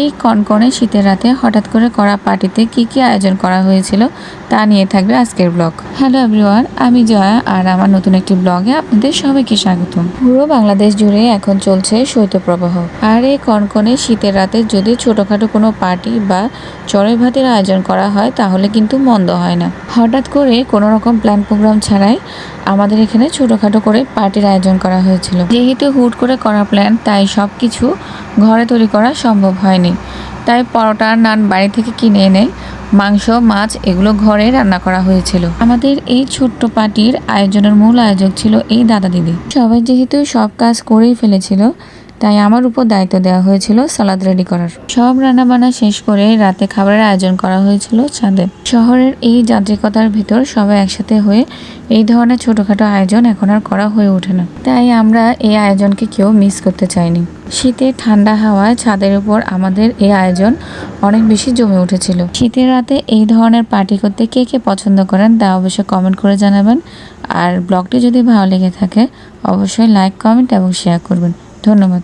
এই কনকনে শীতের রাতে হঠাৎ করে করা পার্টিতে কি কি আয়োজন করা হয়েছিল তা নিয়ে থাকবে আজকের ব্লগ। হ্যালো এভরিওয়ান, আমি জয়া আর আমার নতুন একটি ব্লগে আপনাদের সবাইকে স্বাগতম। পুরো বাংলাদেশ জুড়ে এখন চলছে শৈত্যপ্রবাহ, আর এই কনকনে শীতের রাতে যদি ছোটখাটো কোনো পার্টি বা চড়ুই ভাতের আয়োজন করা হয় তাহলে কিন্তু মন্দ হয় না। হঠাৎ করে কোনো রকম প্ল্যান প্রোগ্রাম ছাড়াই আমাদের এখানে ছোটখাটো করে পার্টির আয়োজন করা হয়েছিল। যেহেতু হুট করে করা প্ল্যান, তাই সবকিছু ঘরে তৈরি করা সম্ভব হয়নি। তাই পরোটা নান বাড়ি থেকে কিনে এনে মাংস মাছ এগুলো ঘরে রান্না করা হয়েছিল। আমাদের এই ছোট্ট পার্টির আয়োজনের মূল আয়োজক ছিল এই দাদা দিদি। সবাই যেহেতু সব কাজ করেই ফেলেছিল, তাই আমার উপর দায়িত্ব দেওয়া হয়েছিল সালাদ রেডি করার। সব রান্নাবান্না শেষ করে রাতে খাবারের আয়োজন করা হয়েছিল ছাদে। শহরের এই যান্ত্রিকতার ভিতর সবাই একসাথে হয়ে এই ধরনের ছোটখাটো আয়োজন এখন আর করা হয়ে ওঠে না। তাই আমরা এই আয়োজনকে কেউ মিস করতে চাইনি। শীতে ঠান্ডা হাওয়ায় ছাদের উপর আমাদের এই আয়োজন অনেক বেশি জমে উঠেছিল। শীতের রাতে এই ধরনের পার্টি করতে কে কে পছন্দ করেন তা অবশ্যই কমেন্ট করে জানাবেন। আর ব্লগটি যদি ভালো লেগে থাকে অবশ্যই লাইক, কমেন্ট এবং শেয়ার করবেন। ধন্যবাদ।